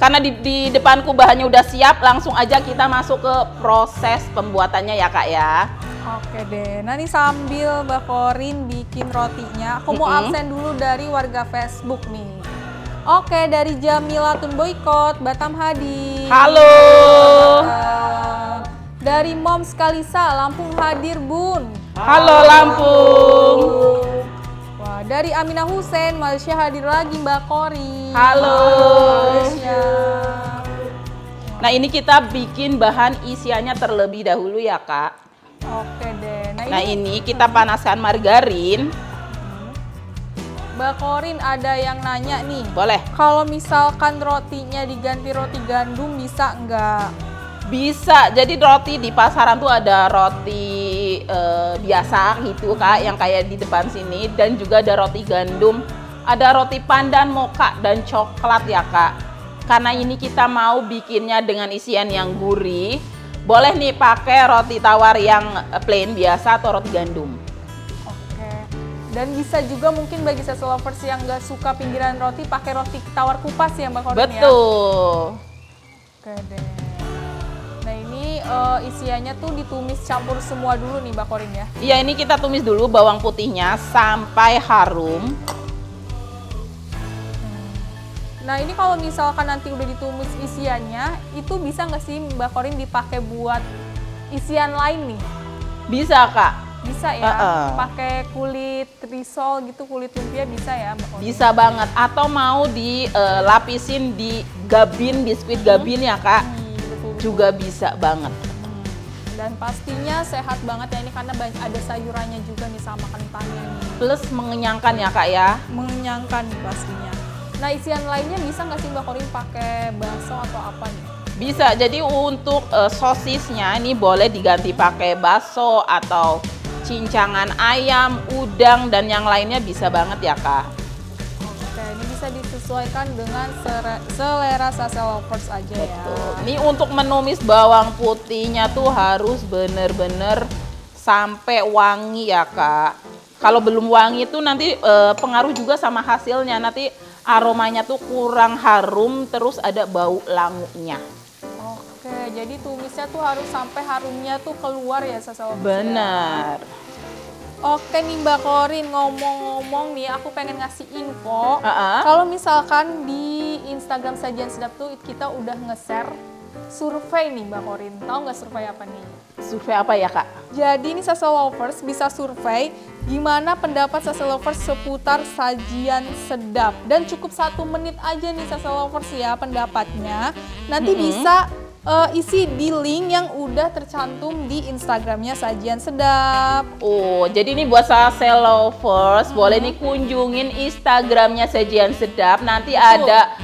Karena di depanku bahannya udah siap, langsung aja kita masuk ke proses pembuatannya ya Kak ya. Oke deh, nah ini sambil Mbak Korin bikin rotinya, aku mau absen dulu dari warga Facebook nih. Oke, dari Jamilatun Boykot, Batam hadir. Halo. Dari Moms Kalisa, Lampung hadir Bun. Halo Lampung. Wah, dari Aminah Hussein, Malaysia hadir lagi Mbak Korin. Halo. Malaysia. Nah ini kita bikin bahan isiannya terlebih dahulu ya Kak. Oke deh. Nah ini kita panaskan margarin. Mbak Korin ada yang nanya nih. Boleh. Kalau misalkan rotinya diganti roti gandum bisa nggak? Bisa. Jadi roti di pasaran tuh ada roti biasa gitu Kak, yang kayak di depan sini, dan juga ada roti gandum. Ada roti pandan, mocha, dan coklat ya Kak. Karena ini kita mau bikinnya dengan isian yang gurih, boleh nih pakai roti tawar yang plain biasa atau roti gandum. Dan bisa juga mungkin bagi sasa lovers yang nggak suka pinggiran roti, pakai roti tawar kupas ya Mbak Korin ya? Betul. Oke deh. Nah ini isiannya tuh ditumis campur semua dulu nih Mbak Korin ya? Iya, ini kita tumis dulu bawang putihnya sampai harum. Nah ini kalau misalkan nanti udah ditumis isiannya, itu bisa nggak sih Mbak Korin dipakai buat isian lain nih? Bisa Kak. Bisa ya, pakai kulit risol gitu, kulit lumpia bisa ya Mbak Korin? Bisa banget, atau mau dilapisin di gabin, biskuit gabin ya Kak, betul. Juga bisa banget. Dan pastinya sehat banget ya ini karena ada sayurannya juga nih sama kentangnya nih. Plus mengenyangkan ya Kak ya. Mengenyangkan nih pastinya. Nah isian lainnya bisa nggak sih Mbak Korin pakai bakso atau apa nih? Bisa, jadi untuk sosisnya ini boleh diganti pakai bakso atau cincangan ayam, udang, dan yang lainnya bisa banget ya Kak. Oke, ini bisa disesuaikan dengan selera sasa lovers aja. Betul. Ya. Ini untuk menumis bawang putihnya tuh harus bener-bener sampai wangi ya Kak. Kalau belum wangi tuh nanti pengaruh juga sama hasilnya, nanti aromanya tuh kurang harum, terus ada bau langunya. Oke, jadi tumisnya tuh harus sampai harumnya tuh keluar ya sasa lovers. Benar. Ya? Oke nih Mbak Korin, ngomong-ngomong nih aku pengen ngasih info. Kalau misalkan di Instagram Sajian Sedap tuh kita udah nge-share survei nih Mbak Korin. Tahu nggak survei apa nih? Survei apa ya Kak? Jadi nih Sasa Lovers bisa survei gimana pendapat Sasa Lovers seputar sajian sedap. Dan cukup 1 menit aja nih Sasa Lovers ya pendapatnya. Nanti bisa isi di link yang udah tercantum di Instagramnya Sajian Sedap. Oh, jadi ini buat Sasa Lovers boleh nih kunjungin Instagramnya Sajian Sedap. Nanti ada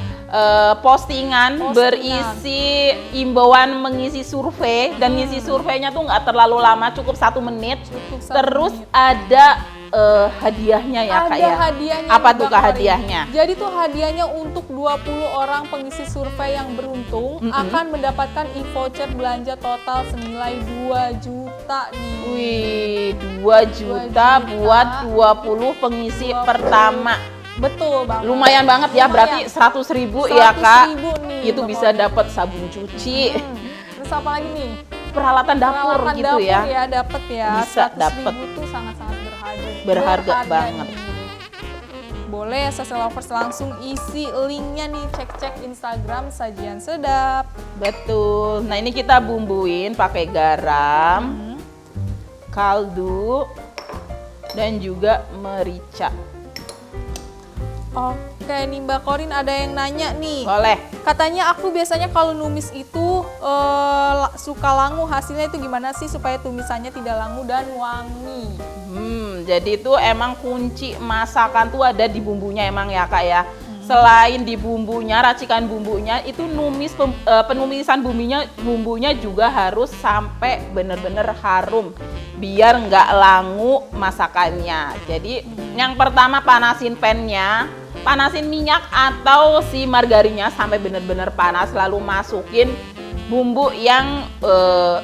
postingan berisi imbauan mengisi survei, dan ngisi surveinya tuh nggak terlalu lama, cukup 1 menit. Terus ada hadiahnya ya Kak ya? Ada hadiahnya. Apa tuh Kak hadiahnya? Jadi tuh hadiahnya untuk 20 orang pengisi survei yang beruntung akan mendapatkan e-voucher belanja total senilai 2 juta nih. Wih, 2 juta buat 20 pengisi pertama. Betul banget. Lumayan banget ya, berarti 100.000 ya Kak. Nih, itu bisa dapat sabun cuci. Terus apa lagi nih? Peralatan dapur gitu dapur ya dapat ya. Bisa 100.000 dapat. tuh sangat-sangat berharga banget. Boleh ya Sasa Lovers langsung isi linknya nih, cek-cek Instagram Sajian Sedap. Betul. Nah ini kita bumbuin pakai garam, kaldu, dan juga merica. Oke nih Mbak Korin ada yang nanya nih. Boleh. Katanya aku biasanya kalau numis itu suka langu, hasilnya itu gimana sih supaya tumisannya tidak langu dan wangi? Jadi itu emang kunci masakan tuh ada di bumbunya emang ya Kak ya. Selain di bumbunya, racikan bumbunya, itu penumisan bumbunya juga harus sampai bener-bener harum biar nggak langu masakannya. Jadi yang pertama panasin pannya, panasin minyak atau si margarinnya sampai bener-bener panas, lalu masukin bumbu yang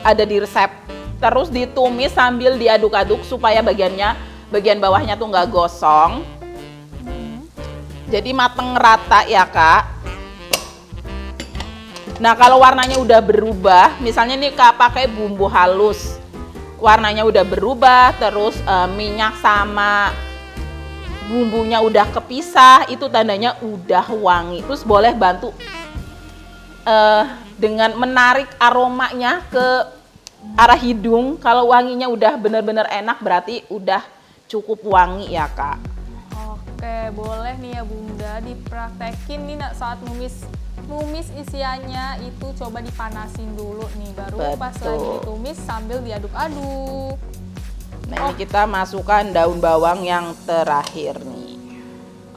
ada di resep. Terus ditumis sambil diaduk-aduk supaya bagian bawahnya tuh nggak gosong. Jadi mateng rata ya Kak. Nah, kalau warnanya udah berubah, misalnya nih Kak pakai bumbu halus, warnanya udah berubah, terus minyak sama bumbunya udah kepisah, itu tandanya udah wangi. Terus boleh bantu dengan menarik aromanya ke arah hidung. Kalau wanginya udah bener-bener enak, berarti udah cukup wangi ya Kak. Oke, boleh nih ya Bunda dipraktekin nih nak saat numis isiannya itu coba dipanasin dulu nih, baru pas Betul. lagi ditumis sambil diaduk-aduk. Nah, ini kita masukkan daun bawang yang terakhir nih.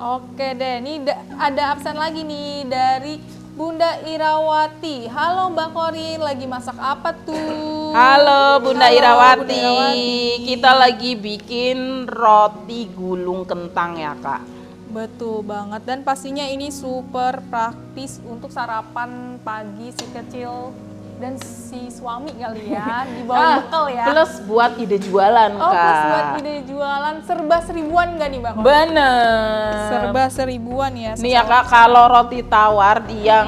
Oke deh, nih ada absen lagi nih dari Bunda Irawati. Halo Mbak Kori, lagi masak apa tuh? Halo Bunda Halo, Irawati. Bunda Irawati. Kita lagi bikin roti gulung kentang ya Kak. Betul banget, dan pastinya ini super praktis untuk sarapan pagi si kecil dan si suami kali ya, di bawah bekal ya. Plus buat ide jualan Oh, Kak. plus buat ide jualan serba seribuan nggak nih Mbak Kori? Bener. Serba seribuan ya. Nih ya Kak, kalau roti tawar di yang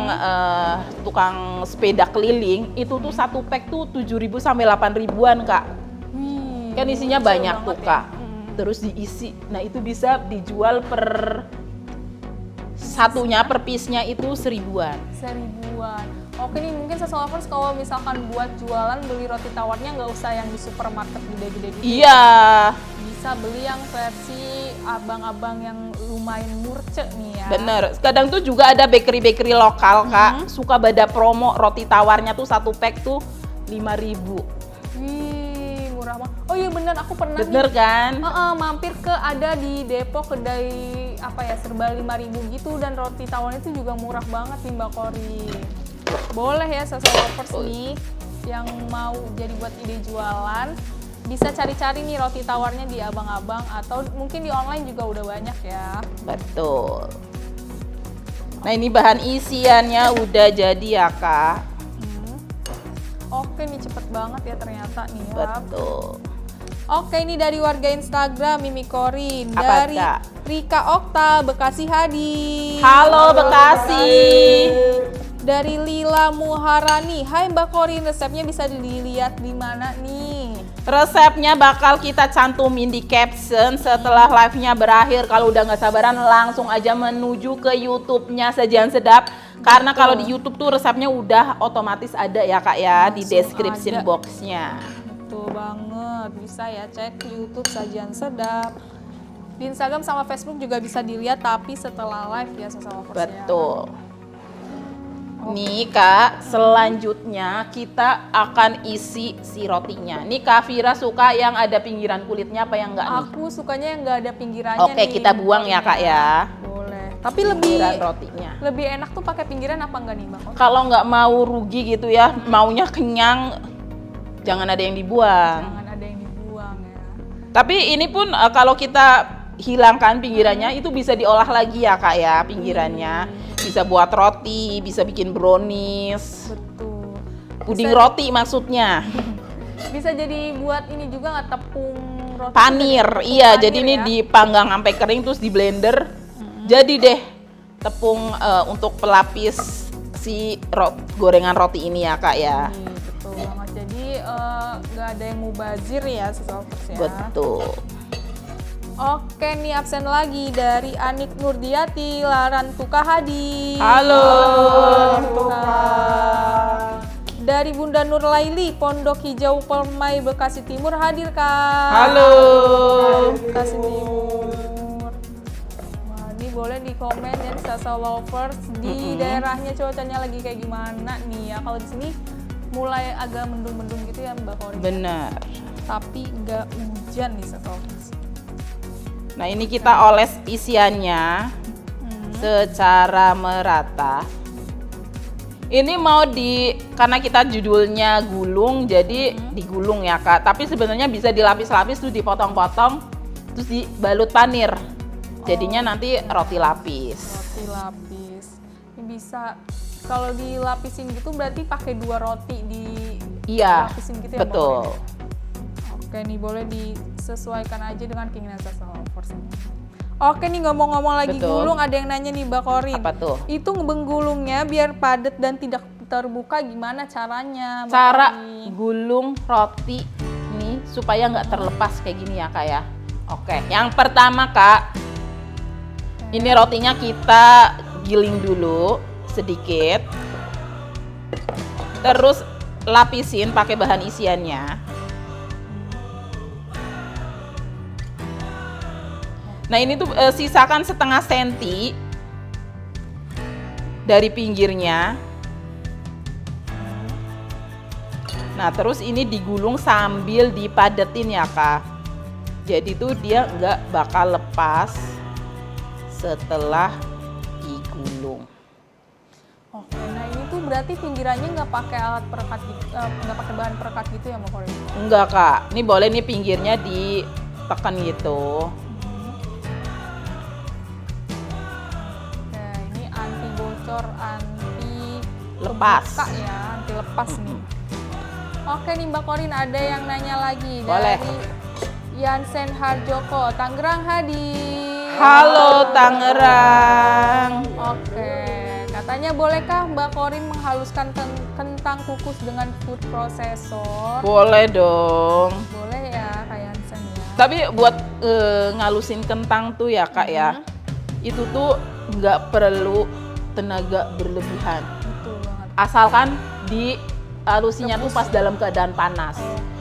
tukang sepeda keliling itu tuh satu pack tuh 7.000 sampai 8.000-an Kak. Kan isinya kecil banyak banget tuh ya. Kak. Terus diisi. Nah, itu bisa dijual per satunya, per piece-nya itu 1.000-an. Seribuan. Oke nih, mungkin Sasalovers kalau misalkan buat jualan beli roti tawarnya nggak usah yang di supermarket gede-gede gitu. Iya. Bisa beli yang versi abang-abang yang lumayan murce nih ya. Bener, kadang tuh juga ada bakery-bakery lokal Kak, suka pada promo roti tawarnya tuh satu pack tuh 5.000. Wih, murah banget. Oh iya bener, aku pernah Bener nih kan? mampir ke ada di Depok kedai apa ya, serba 5.000 gitu, dan roti tawarnya itu juga murah banget nih Mbak Kori. Boleh ya Sasalovers nih yang mau jadi buat ide jualan, bisa cari-cari nih roti tawarnya di abang-abang atau mungkin di online juga udah banyak ya. Betul. Nah, ini bahan isiannya udah jadi ya Kak. Oke nih, cepet banget ya ternyata nih ya. Betul. Oke, ini dari warga Instagram Mimi Kori, Apa, dari Kak? Rika Okta, Bekasi Hadi. Halo Bekasi. Dari Lila Muharani, hai Mbak Kori, resepnya bisa dilihat di mana nih? Resepnya bakal kita cantumin di caption setelah live-nya berakhir. Kalau udah nggak sabaran langsung aja menuju ke YouTube-nya Sajian Sedap. Karena kalau di YouTube tuh resepnya udah otomatis ada ya Kak ya, di Langsung description ada. box-nya. Betul banget, bisa ya cek di YouTube Sajian Sedap. Di Instagram sama Facebook juga bisa dilihat, tapi setelah live ya Sasalovers ya. Betul. Nih Kak, selanjutnya kita akan isi si rotinya. Nih Kak Vira suka yang ada pinggiran kulitnya apa yang enggak nih? Aku sukanya yang nggak ada pinggirannya Oke, nih. kita buang ya Kak ya. Boleh. Tapi lebih Pinggiran rotinya. lebih enak tuh pakai pinggiran apa enggak nih Mbak Kori? Kalau nggak mau rugi gitu ya, maunya kenyang, jangan ada yang dibuang. Jangan ada yang dibuang ya. Tapi ini pun kalau kita hilangkan pinggirannya itu bisa diolah lagi ya Kak ya pinggirannya. Bisa buat roti, bisa bikin brownies, Betul. puding Bisa- roti maksudnya. Bisa jadi buat ini juga nggak, tepung roti? Panir, Tepung iya. panir Jadi ini ya? dipanggang sampai kering terus di blender. Jadi deh tepung untuk pelapis si gorengan roti ini ya Kak ya. Betul banget. Jadi nggak ada yang mubazir ya Sasalovers ya. Betul. Oke nih, absen lagi dari Anik Nurdiati, Larantuka Hadi. Halo. Larantuka. Dari Bunda Nur Laili, Pondok Hijau Permai, Bekasi Timur hadir Kak. Halo. Bekasi Timur. Wah, ini boleh di komen ya Sasalovers di daerahnya cuacanya lagi kayak gimana nih ya. Kalau di sini mulai agak mendung-mendung gitu ya Mbak Kori. Benar. Tapi nggak hujan nih Sasalovers. Nah, ini kita oles isiannya secara merata. Ini mau karena kita judulnya gulung, jadi digulung ya Kak. Tapi sebenarnya bisa dilapis-lapis tuh, dipotong-potong, terus dibalut panir. Jadinya nanti roti lapis. Roti lapis. Ini bisa, kalau dilapisin gitu berarti pakai 2 roti Iya, dilapisin gitu ya Mbak betul. Kori? Oke nih, boleh disesuaikan aja dengan keinginan Sasalovers. Oke nih, ngomong-ngomong lagi Betul. gulung, ada yang nanya nih Mbak Kori. Apa tuh? Itu menggulungnya biar padat dan tidak terbuka gimana caranya? Mbak Cara Kori? gulung roti nih supaya nggak terlepas kayak gini ya Kak ya. Oke, yang pertama Kak, ini rotinya kita giling dulu sedikit. Terus lapisin pakai bahan isiannya. Nah ini tuh sisakan setengah senti dari pinggirnya. Nah terus ini digulung sambil dipadetin ya Kak. Jadi tuh dia nggak bakal lepas setelah digulung. Oke, nah ini tuh berarti pinggirannya nggak pakai alat perekat gitu, nggak pakai bahan perekat gitu ya Mbak Kori? Enggak Kak, ini boleh nih pinggirnya ditekan gitu. Oke, ini anti bocor, anti Lepas. kebuka ya, anti lepas nih. Oke nih Mbak Korin, ada yang nanya lagi Boleh. dari Yansen Harjoko, Tangerang hadir. Halo Tangerang. Oke, katanya bolehkah Mbak Korin menghaluskan kentang kukus dengan food processor? Boleh dong. Boleh ya Kak Yansen ya. Tapi buat ngalusin kentang tuh ya Kak ya, itu tuh nggak perlu tenaga berlebihan. Betul banget. Asalkan halusinnya tuh pas dalam keadaan panas.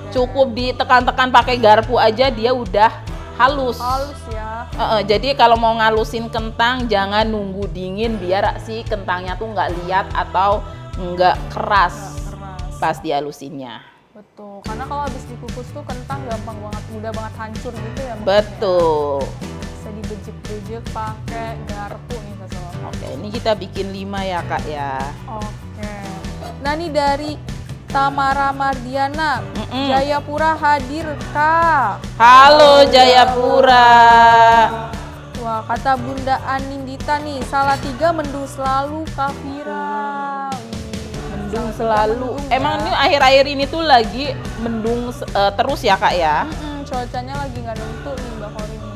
Cukup ditekan-tekan pakai garpu aja dia udah halus. Halus ya. Jadi kalau mau ngalusin kentang jangan nunggu dingin biar si kentangnya tuh nggak liat atau nggak keras Keras. pas dihalusinnya. Betul, karena kalau habis dikukus tuh kentang gampang banget, mudah banget hancur gitu ya. Mbak? Betul. Bisa dibejek-bejek pakai garpu nih Kak. Oke, ini kita bikin 5 ya Kak ya. Oke. Nah ini dari Tamara Mardiana, Jayapura hadir Kak. Halo Jayapura. Wah kata Bunda Anindita nih, salah 3 mendung selalu Kafira. Mendung selalu. Emang ini akhir-akhir ini tuh lagi mendung terus ya Kak ya? Cuacanya lagi nggak nentu nih Mbak Kori nih.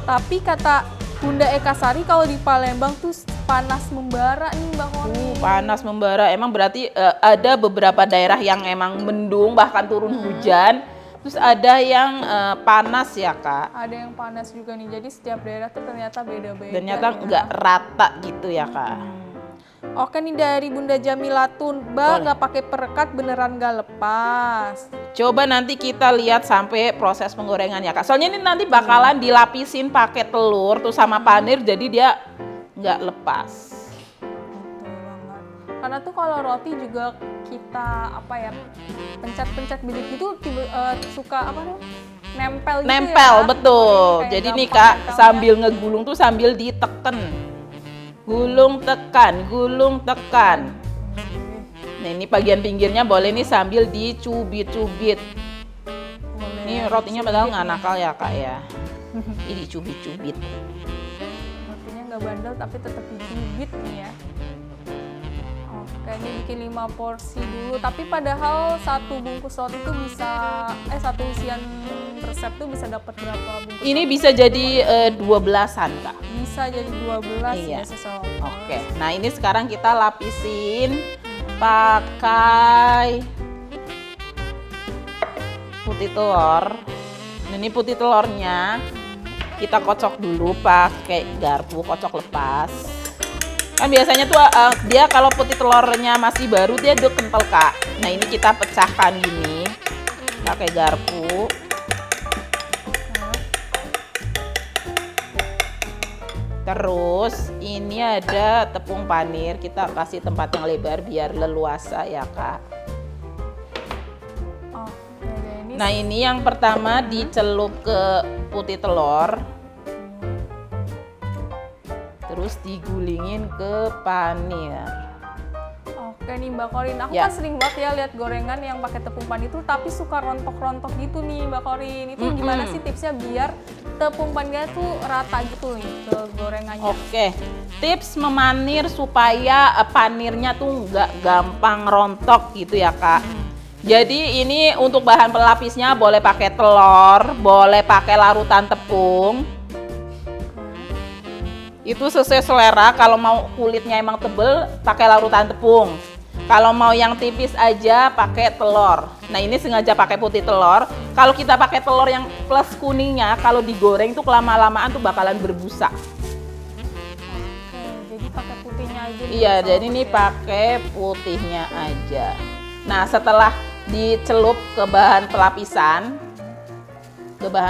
Tapi kata Bunda Eka Sari kalau di Palembang tuh panas membara nih Mbak Kori. Panas membara. Emang berarti ada beberapa daerah yang emang mendung bahkan turun hujan. Terus ada yang panas ya Kak. Ada yang panas juga nih. Jadi setiap daerah tuh ternyata beda-beda. Ternyata ya. nggak rata gitu ya Kak. Oke nih dari Bunda Jamilatun, Mbak nggak pakai perekat beneran nggak lepas. Coba nanti kita lihat sampai proses penggorengan ya Kak. Soalnya ini nanti bakalan dilapisin pakai telur tuh sama panir jadi dia nggak lepas. Betul banget. Karena tuh kalau roti juga kita apa ya pencet-pencet bilik gitu suka apa tuh nempel gitu Nempel ya. betul. Kayak Jadi nih gampang Kak nempelnya. sambil ngegulung tuh sambil diteken. Gulung tekan, gulung tekan. Nah ini bagian pinggirnya boleh nih sambil dicubit-cubit. Boleh. Ini rotinya padahal nggak nakal ya Kak ya. Ini dicubit-cubit. Rotinya nggak bandel tapi tetap dicubit nih ya. Oke, ini bikin 5 porsi dulu. Tapi padahal satu bungkus roti itu bisa, satu isian resep tuh bisa dapat berapa bungkus? Ini bisa jadi 12-an Kak. Bisa jadi 12 Iya. ya sesuatu. Oke, nah ini sekarang kita lapisin pakai putih telur. Nah, ini putih telurnya kita kocok dulu pakai garpu, kocok lepas. Kan biasanya tuh dia kalau putih telurnya masih baru dia udah kental Kak. Nah ini kita pecahkan gini pakai garpu. Terus ini ada tepung panir, kita kasih tempat yang lebar biar leluasa ya Kak. Oke, deh, ini Nah ini yang pertama dicelup ke putih telur. Terus digulingin ke panir. Oke nih Mbak Korin, aku Ya. kan sering banget ya lihat gorengan yang pakai tepung panir itu tapi suka rontok-rontok gitu nih Mbak Korin. Itu gimana sih tipsnya biar tepung panirnya tuh rata gitu nih ke gorengannya? Oke, tips memanir supaya panirnya tuh nggak gampang rontok gitu ya Kak. Jadi ini untuk bahan pelapisnya boleh pakai telur, boleh pakai larutan tepung. Itu sesuai selera, kalau mau kulitnya emang tebel pakai larutan tepung. Kalau mau yang tipis aja pakai telur. Nah ini sengaja pakai putih telur. Kalau kita pakai telur yang plus kuningnya, kalau digoreng tuh kelama-lamaan tuh bakalan berbusa. Oke, jadi pakai putihnya aja. Iya, jadi ini pakai putihnya aja. Nah setelah dicelup ke bahan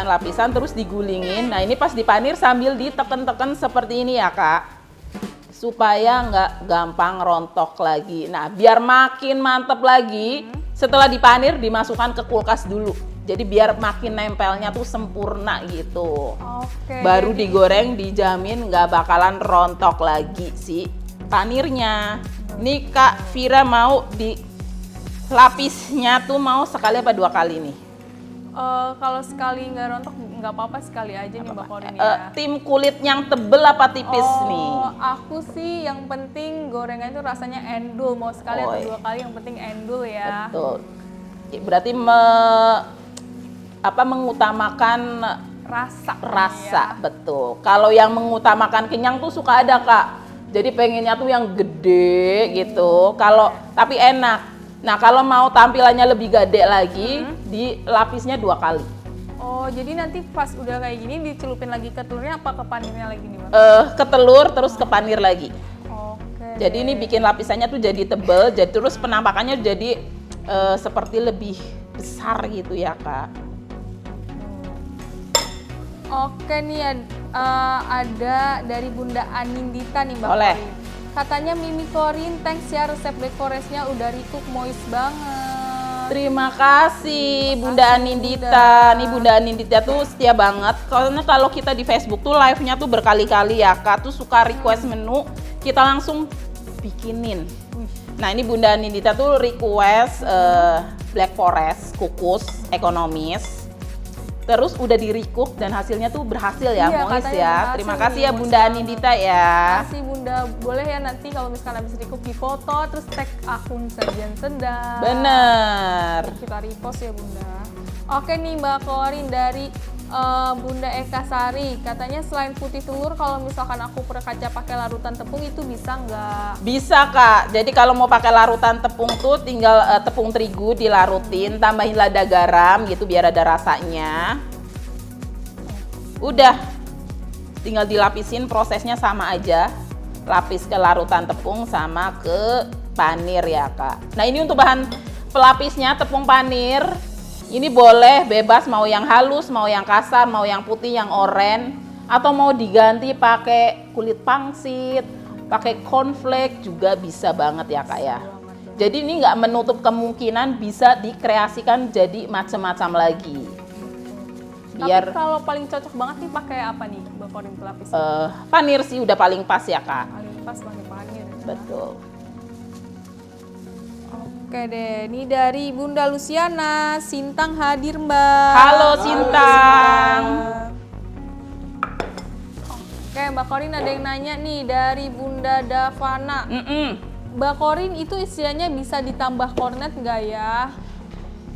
lapisan terus digulingin. Nah ini pas dipanir sambil diteken-teken seperti ini ya Kak, supaya nggak gampang rontok lagi. Nah biar makin mantep lagi, setelah dipanir dimasukkan ke kulkas dulu. Jadi biar makin nempelnya tuh sempurna gitu. Oke. Baru digoreng dijamin nggak bakalan rontok lagi si panirnya. Ini Kak Vira mau di lapisnya tuh mau sekali apa 2 kali nih? Kalau sekali nggak rontok nggak apa-apa, sekali aja nih Mbak Korin ya. Tim kulit yang tebel apa tipis nih? Aku sih yang penting gorengan itu rasanya endul, mau sekali atau 2 kali yang penting endul ya. Betul. Berarti mengutamakan rasa, betul. Kalau yang mengutamakan kenyang tuh suka ada Kak. Jadi pengennya tuh yang gede gitu. Tapi enak. Nah kalau mau tampilannya lebih gede lagi, dilapisnya 2 kali. Oh, jadi nanti pas udah kayak gini dicelupin lagi ke telurnya apa ke panirnya lagi nih Mbak? Ke telur terus ke panir lagi. Oke. Jadi ini bikin lapisannya tuh jadi tebel, jadi terus penampakannya jadi seperti lebih besar gitu ya Kak. Oke nih ada dari Bunda Anindita nih Mbak Oleh. Korin. Katanya Mimi Korin, thanks ya resep dekorasinya udah recook moist banget. Terima kasih Bunda Anindita. Nih Bunda Anindita tuh setia banget. Karena kalau kita di Facebook tuh live-nya tuh berkali-kali ya Kak. Tuh suka request menu, kita langsung bikinin. Nah ini Bunda Anindita tuh request Black Forest kukus ekonomis. Terus udah di recook dan hasilnya tuh berhasil ya, Iya, moist katanya ya. berhasil Terima nih, kasih ya moist Bunda banget. Anindita ya. Kasih Bunda, boleh ya nanti kalau misalkan habis recook di foto terus tag akun Sajian Sedap. Bener. Kita repost ya Bunda. Oke nih Mbak Korin dari Bunda Eka Sari, katanya selain putih telur kalau misalkan aku perkaca pakai larutan tepung itu bisa nggak? Bisa Kak, jadi kalau mau pakai larutan tepung tuh tinggal tepung terigu dilarutin, tambahin lada garam gitu biar ada rasanya. Udah, tinggal dilapisin, prosesnya sama aja. Lapis ke larutan tepung sama ke panir ya Kak. Nah ini untuk bahan pelapisnya tepung panir. Ini boleh bebas mau yang halus, mau yang kasar, mau yang putih, yang oranye, atau mau diganti pakai kulit pangsit, pakai cornflake juga bisa banget ya Kak ya. Jadi ini nggak menutup kemungkinan bisa dikreasikan jadi macam-macam lagi. Biar Tapi kalau paling cocok banget nih pakai apa nih Mbak Korin pelapis? panir sih udah paling pas ya Kak. Paling pas pakai panir. Ya. Betul. Oke deh, ini dari Bunda Luciana, Sintang hadir Mbak. Halo Sintang. Oke Mbak Korin ada yang nanya nih dari Bunda Davana. Mbak Korin itu istilahnya bisa ditambah kornet nggak ya?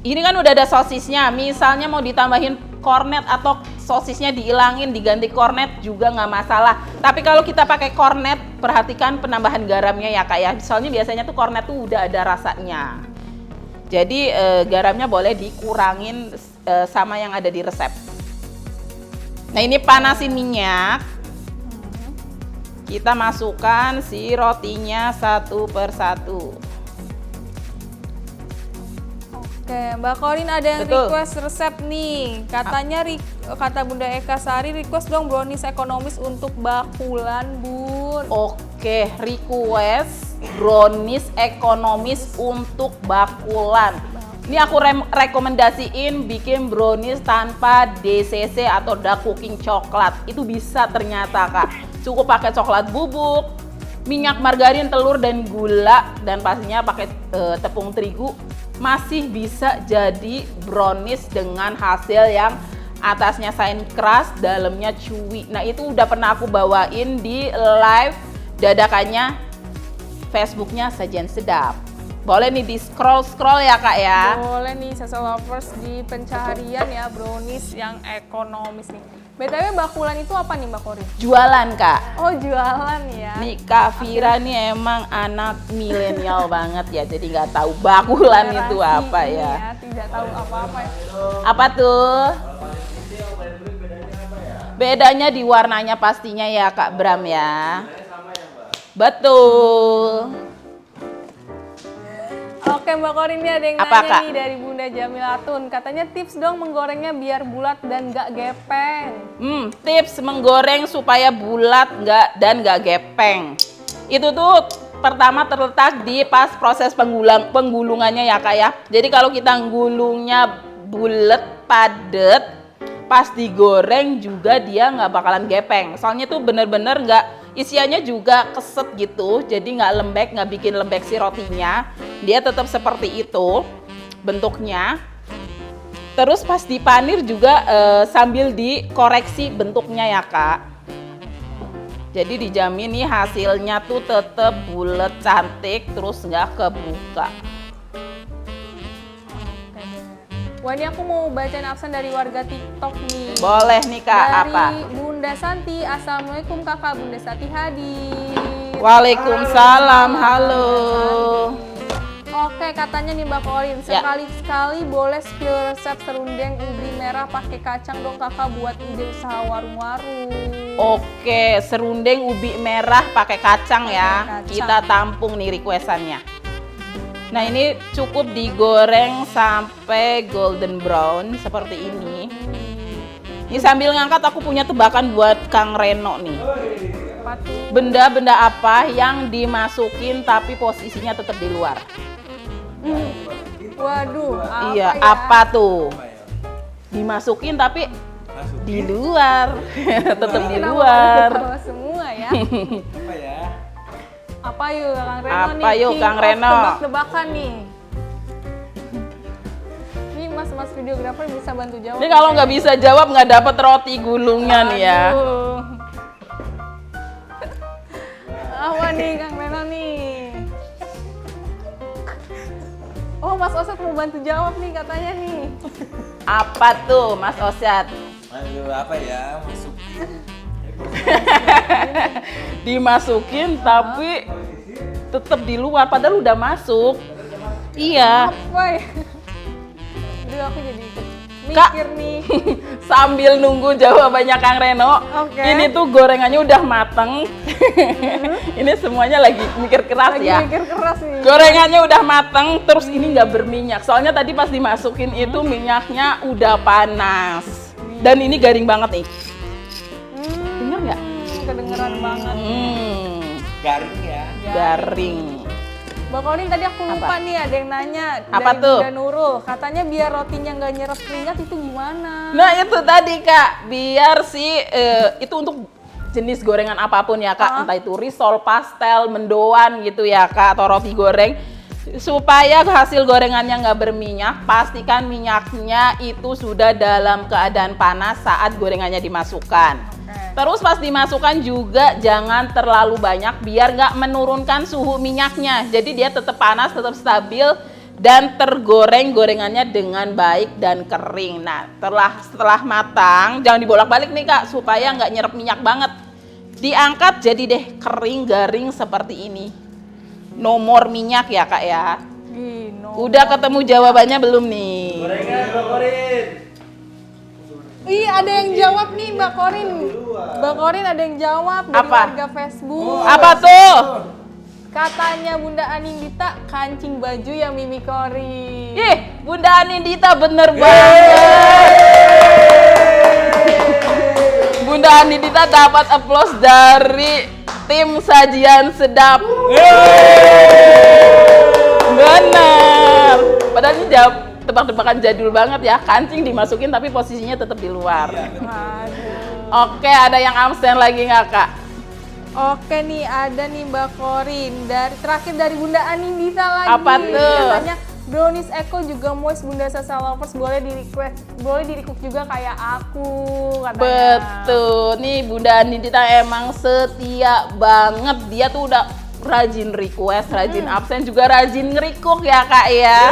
Ini kan udah ada sosisnya, misalnya mau ditambahin kornet atau sosisnya dihilangin diganti kornet juga nggak masalah. Tapi kalau kita pakai kornet, perhatikan penambahan garamnya ya Kak ya. Soalnya biasanya tuh kornet tuh udah ada rasanya. Jadi garamnya boleh dikurangin sama yang ada di resep. Nah ini panasin minyak. Kita masukkan si rotinya satu persatu. Oke, Mbak Korin ada yang Betul. request resep nih. Katanya kata Bunda Eka Sari request dong brownies ekonomis untuk bakulan, Bun. Oke, request brownies ekonomis untuk bakulan. Ini aku rekomendasiin bikin brownies tanpa DCC atau dark cooking coklat. Itu bisa ternyata Kak. Cukup pakai coklat bubuk, minyak, margarin, telur, dan gula. Dan pastinya pakai tepung terigu. Masih bisa jadi brownies dengan hasil yang atasnya shine keras, dalamnya chewy. Nah itu udah pernah aku bawain di live dadakannya Facebooknya Sajian Sedap. Boleh nih di scroll ya Kak ya. Boleh nih Sasa Lovers di pencaharian ya brownies yang ekonomis nih. BTW bakulan itu apa nih Mbak Korin? Jualan Kak. Oh jualan ya. Nih Kak Vira nih emang anak milenial banget ya, jadi nggak tahu bakulan itu Generasi apa ini ya. Tidak tahu apa-apa ya. Apa tuh? Bedanya di warnanya pastinya ya Kak Bram ya. Betul. Oke Mbak Korin, ini ada yang Apa, nanya Kak? nih dari Bunda Jamilatun. Katanya tips dong menggorengnya biar bulat dan gak gepeng. Tips menggoreng supaya bulat dan nggak gepeng. Itu tuh pertama terletak di pas proses penggulungannya ya Kak ya. Jadi kalau kita gulungnya bulat, padet, pas digoreng juga dia nggak bakalan gepeng. Soalnya tuh bener-bener nggak, isiannya juga keset gitu, jadi nggak lembek, nggak bikin lembek si rotinya. Dia tetap seperti itu bentuknya. Terus pas dipanir juga sambil dikoreksi bentuknya ya Kak. Jadi dijamin nih hasilnya tuh tetap bulat, cantik, terus nggak kebuka. Wah ini aku mau bacain absen dari warga TikTok nih. Boleh nih Kak, dari apa? Bunda Santi, Assalamualaikum Kakak, Bunda Santi hadir. Waalaikumsalam, halo. Oke, katanya nih Mbak Korin, Ya. sekali-sekali boleh spill resep serundeng ubi merah pakai kacang dong Kakak buat ide usaha warung-warung. Oke, serundeng ubi merah pakai kacang ya. Pakai kacang. Kita tampung nih requestannya. Nah ini cukup digoreng sampai golden brown seperti ini. Ini sambil ngangkat aku punya tebakan buat Kang Reno nih. Apa tuh? Benda-benda apa yang dimasukin tapi posisinya tetap di luar? Waduh, apa Iya, ya? apa tuh? Dimasukin tapi di luar. Tetap di Kenapa luar. ketawa semua ya? Apa ya? Apa yuk Kang Reno Apa nih? yuk, King Kang of Reno? Tebak-tebakan nih. Ini mas videografer bisa bantu jawab. Ini kalau nggak bisa jawab nggak dapat roti gulungnya nih ya. Aduh. Apa nih Kang Reno nih? Oh Mas Osat mau bantu jawab nih katanya nih. Apa tuh Mas Osyad? Aduh, apa ya? Masukin. Dimasukin tapi tetap di luar padahal udah masuk. Iya. Apa ya? Aduh aku jadi ikut Kak. mikir nih. Sambil nunggu jawabannya Kang Reno. Oke. Ini tuh gorengannya udah mateng. Ini semuanya lagi mikir keras Lagi ya. mikir keras nih. Gorengannya udah mateng, terus ini nggak berminyak. Soalnya tadi pas dimasukin itu minyaknya udah panas. Dan ini garing banget nih. Dengar nggak? Kedengeran banget. Garing ya. Garing. Mbak Korin tadi aku lupa nih ada yang nanya Apa dari tuh? Bunda Nurul. Katanya biar rotinya nggak nyerap keringat itu gimana? Nah itu tadi Kak, biar sih itu untuk jenis gorengan apapun ya Kak, entah itu risol, pastel, mendoan gitu ya Kak, atau roti goreng. Supaya hasil gorengannya nggak berminyak, pastikan minyaknya itu sudah dalam keadaan panas saat gorengannya dimasukkan. Terus pas dimasukkan juga jangan terlalu banyak biar nggak menurunkan suhu minyaknya. Jadi dia tetap panas, tetap stabil dan tergoreng gorengannya dengan baik dan kering. Nah setelah matang jangan dibolak-balik nih Kak supaya nggak nyerap minyak banget. Diangkat jadi deh kering garing seperti ini. Nomor minyak ya Kak ya. Udah ketemu jawabannya belum nih? Gorengan, Mbak Korin. Ih, ada yang jawab nih Mbak Korin. Mbak Korin ada yang jawab dari Apa? warga Facebook. Apa tuh? Katanya Bunda Anindita kancing baju ya Mimi Korin. Ih, Bunda Anindita bener banget. Bunda Anindita dapat aplaus dari tim Sajian Sedap. Bener. Padahal ini jawab tebak-tebakan jadul banget ya. Kancing dimasukin tapi posisinya tetap di luar. Aduh. Oke, ada yang absen lagi nggak Kak? Oke nih, ada nih Mbak Korin. Terakhir dari Bunda Anindita lagi. Apa tuh? Katanya Brownies Eko juga moist Bunda Sasa Lovers, boleh di recook juga kayak aku katanya. Betul. Nih Bunda Anindita emang setia banget. Dia tuh udah rajin request, rajin absen, juga rajin nge-recook ya Kak ya.